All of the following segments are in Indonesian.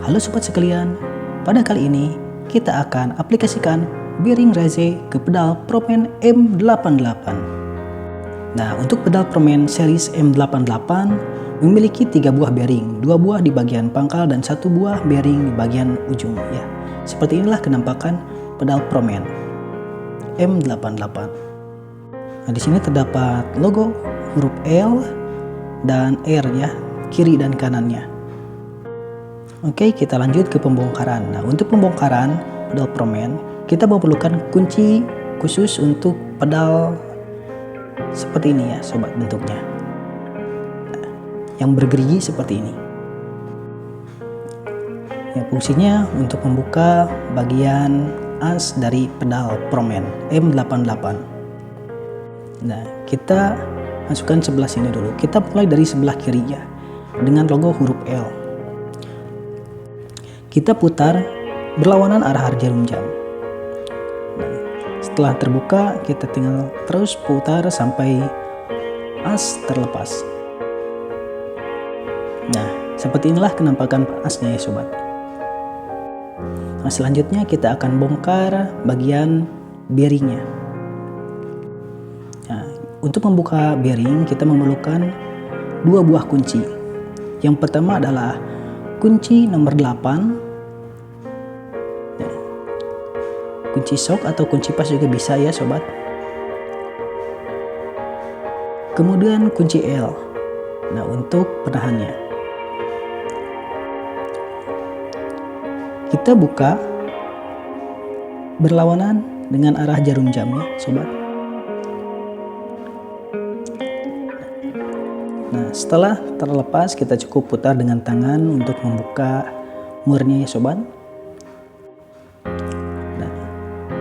Halo sobat sekalian, pada kali ini kita akan aplikasikan bearing Raze ke pedal Promen M88. Nah, untuk pedal Promen series M88 memiliki 3 buah bearing, 2 buah di bagian pangkal dan 1 buah bearing di bagian ujung ya. Seperti inilah kenampakan pedal Promen M88. Nah, di sini terdapat logo huruf L dan R ya, kiri dan kanannya. Oke, kita lanjut ke pembongkaran. Nah, untuk pembongkaran pedal Promen, kita memerlukan kunci khusus untuk pedal seperti ini ya, sobat, bentuknya. Nah, yang bergerigi seperti ini. Ya, fungsinya untuk membuka bagian as dari pedal Promen M88. Nah, kita masukkan sebelah sini dulu. Kita mulai dari sebelah kiri ya, dengan logo huruf L. Kita putar berlawanan arah jarum jam. Nah, setelah terbuka, kita tinggal terus putar sampai as terlepas. Nah, seperti inilah kenampakan asnya ya sobat. Nah, selanjutnya kita akan bongkar bagian bearingnya. Nah, untuk membuka bearing kita memerlukan 2 buah kunci. Yang pertama adalah kunci nomor 8. Kunci sok atau kunci pas juga bisa ya sobat. Kemudian kunci L. Nah, untuk penahannya kita buka berlawanan dengan arah jarum jam ya sobat. Nah, setelah terlepas kita cukup putar dengan tangan untuk membuka murnya ya sobat.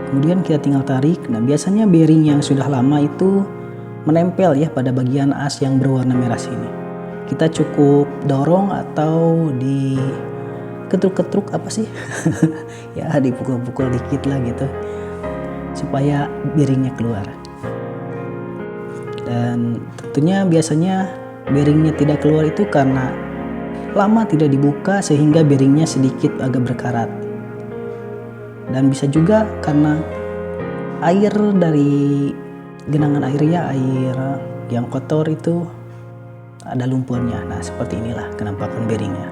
Kemudian kita tinggal tarik. Nah, biasanya bearing yang sudah lama itu menempel ya pada bagian as yang berwarna merah sini. Kita cukup dorong atau di ketruk-ketruk apa sih? Ya, dipukul-pukul dikit lah gitu supaya bearingnya keluar. Dan tentunya biasanya bearingnya tidak keluar itu karena lama tidak dibuka sehingga bearingnya sedikit agak berkarat. Dan bisa juga karena air dari genangan air ya, air yang kotor itu ada lumpurnya. Nah, seperti inilah kenampakan bearingnya.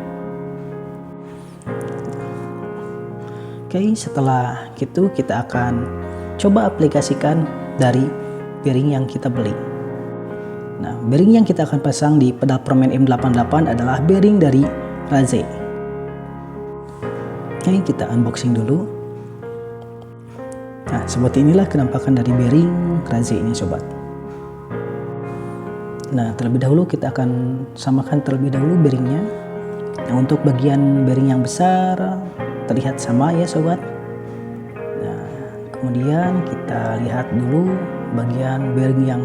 Oke, setelah itu kita akan coba aplikasikan dari bearing yang kita beli. Nah, bearing yang kita akan pasang di pedal Promen M88 adalah bearing dari Raze. Oke, kita unboxing dulu. Nah, seperti inilah kenampakan dari bearing Raze ini sobat. Nah, terlebih dahulu kita akan samakan terlebih dahulu bearingnya. Nah, untuk bagian bearing yang besar terlihat sama ya sobat. Nah, kemudian kita lihat dulu bagian bearing yang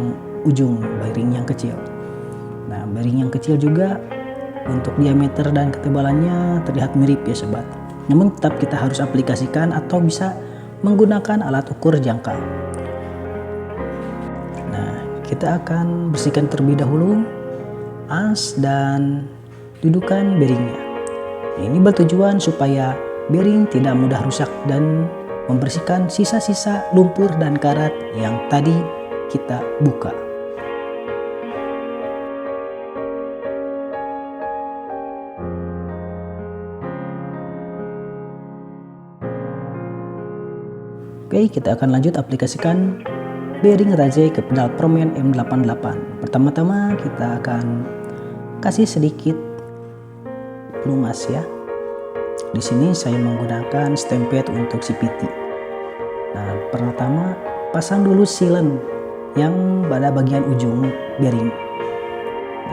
ujung, bearing yang kecil. Nah, bearing yang kecil juga untuk diameter dan ketebalannya terlihat mirip ya sobat. Namun tetap kita harus aplikasikan atau bisa menggunakan alat ukur jangka. Nah, kita akan bersihkan terlebih dahulu as dan dudukan bearingnya. Ini bertujuan supaya bearing tidak mudah rusak dan membersihkan sisa-sisa lumpur dan karat yang tadi kita buka. Oke, kita akan lanjut aplikasikan bearing Raze ke pedal Promen M88. Pertama-tama kita akan kasih sedikit pelumas ya. Di sini saya menggunakan stempet untuk CPT. Nah, pertama pasang dulu silen yang pada bagian ujung bearing.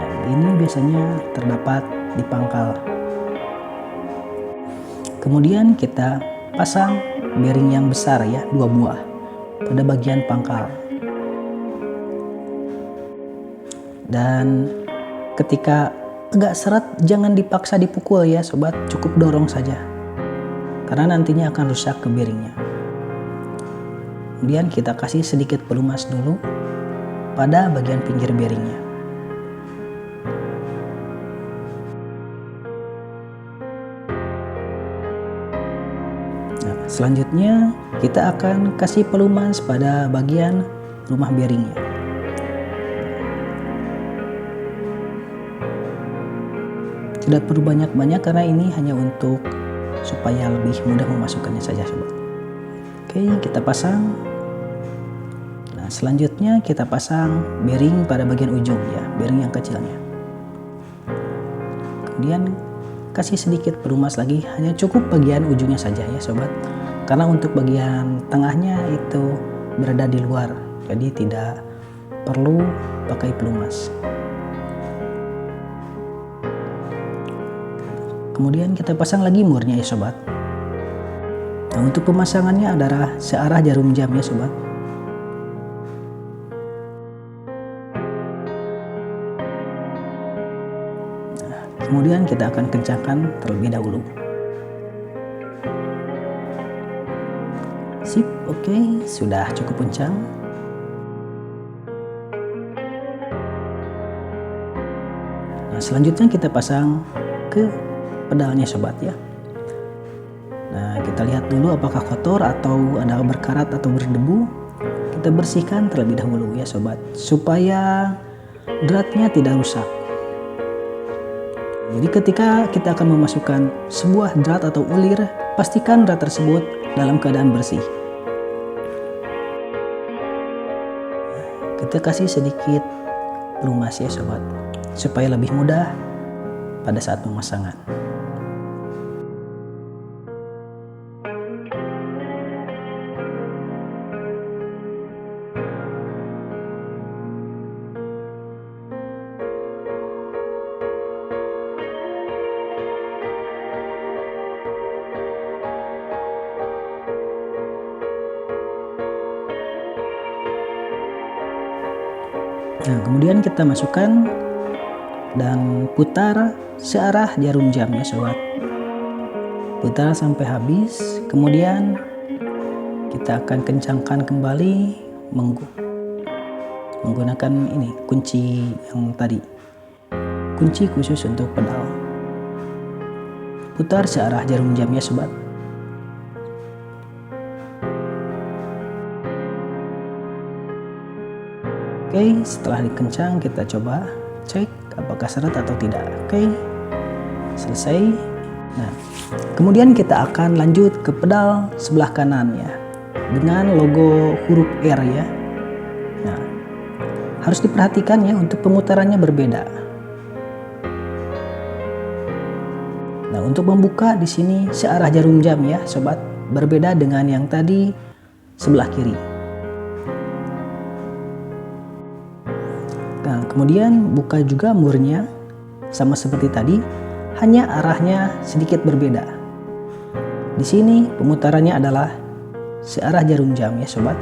Nah, ini biasanya terdapat di pangkal. Kemudian kita pasang bearing yang besar ya, 2 buah pada bagian pangkal. Dan ketika agak seret jangan dipaksa dipukul ya sobat, cukup dorong saja karena nantinya akan rusak ke bearingnya. Kemudian kita kasih sedikit pelumas dulu pada bagian pinggir bearingnya. Nah, selanjutnya kita akan kasih pelumas pada bagian rumah bearingnya. Tidak perlu banyak-banyak karena ini hanya untuk supaya lebih mudah memasukkannya saja sobat. Oke, kita pasang. Nah, selanjutnya kita pasang bearing pada bagian ujung ya, bearing yang kecilnya. Kemudian kasih sedikit pelumas lagi, hanya cukup bagian ujungnya saja ya sobat. Karena untuk bagian tengahnya itu berada di luar, jadi tidak perlu pakai pelumas. Kemudian kita pasang lagi murnya ya sobat. Nah, untuk pemasangannya adalah searah jarum jam ya sobat. Nah, kemudian kita akan kencangkan terlebih dahulu. Sip, oke, sudah cukup kencang. Nah, selanjutnya kita pasang ke pedalnya sobat ya. Nah, kita lihat dulu apakah kotor atau ada berkarat atau berdebu. Kita bersihkan terlebih dahulu ya sobat, supaya dratnya tidak rusak. Jadi ketika kita akan memasukkan sebuah drat atau ulir, pastikan drat tersebut dalam keadaan bersih. Kita kasih sedikit pelumas ya sobat, supaya lebih mudah pada saat pemasangan. Nah, kemudian kita masukkan dan putar searah jarum jam ya sobat. Putar sampai habis, kemudian kita akan kencangkan kembali menggunakan ini kunci yang tadi, kunci khusus untuk pedal. Putar searah jarum jam ya sobat. Oke, setelah dikencang kita coba cek apakah seret atau tidak. Oke, selesai. Nah, kemudian kita akan lanjut ke pedal sebelah kanan ya, dengan logo huruf R ya. Nah, harus diperhatikan ya untuk pemutarannya berbeda. Nah, untuk membuka di sini searah jarum jam ya sobat, berbeda dengan yang tadi sebelah kiri. Nah, kemudian buka juga murnya sama seperti tadi, hanya arahnya sedikit berbeda. Di sini pemutarannya adalah searah jarum jam ya sobat.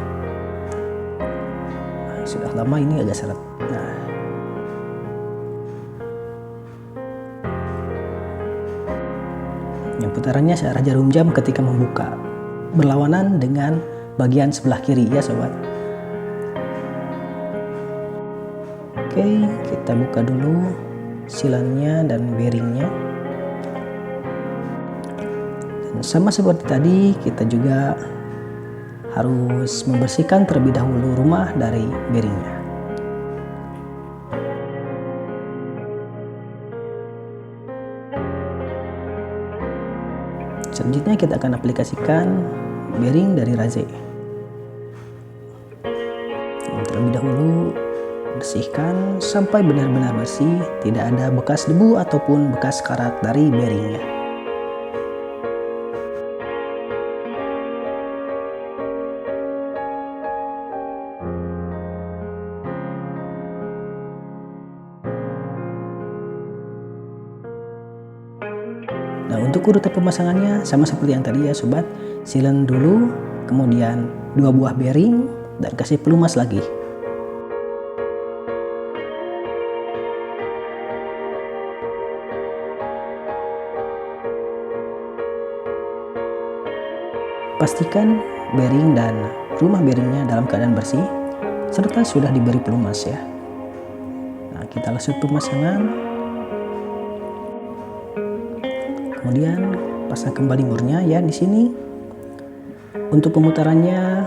Nah, sudah lama ini agak seret. Nah, yang putarannya searah jarum jam ketika membuka, berlawanan dengan bagian sebelah kiri ya sobat. Oke, kita buka dulu silannya dan bearingnya. Dan sama seperti tadi, kita juga harus membersihkan terlebih dahulu rumah dari bearingnya. Selanjutnya kita akan aplikasikan bearing dari Raze. Terlebih dahulu bersihkan sampai benar-benar bersih, tidak ada bekas debu ataupun bekas karat dari bearingnya. Nah, untuk urutan pemasangannya sama seperti yang tadi ya sobat, silen dulu, kemudian 2 buah bearing dan kasih pelumas lagi. Pastikan bearing dan rumah bearingnya dalam keadaan bersih serta sudah diberi pelumas ya. Nah, kita langsung pemasangan. Kemudian pasang kembali murnya ya di sini. Untuk pemutarannya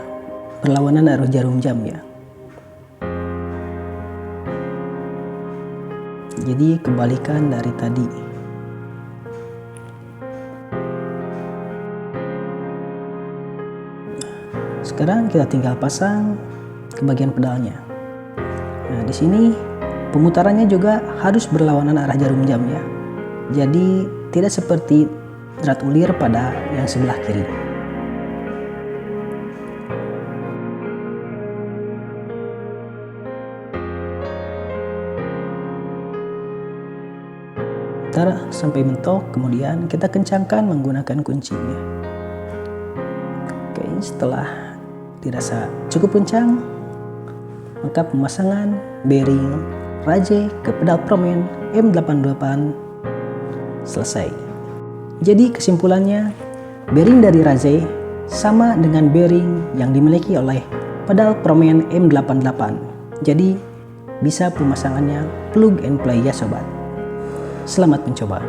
berlawanan arus jarum jam ya. Jadi kebalikan dari tadi. Sekarang kita tinggal pasang ke bagian pedalnya. Nah, di sini pemutarannya juga harus berlawanan arah jarum jam ya. Jadi tidak seperti drat ulir pada yang sebelah kiri. Ntar sampai mentok, kemudian kita kencangkan menggunakan kuncinya. Oke, setelah dirasa cukup kencang, maka pemasangan bearing Rajay ke pedal Promen M88 selesai. Jadi kesimpulannya, bearing dari Rajay sama dengan bearing yang dimiliki oleh pedal Promen M88. Jadi bisa pemasangannya plug and play ya sobat. Selamat mencoba.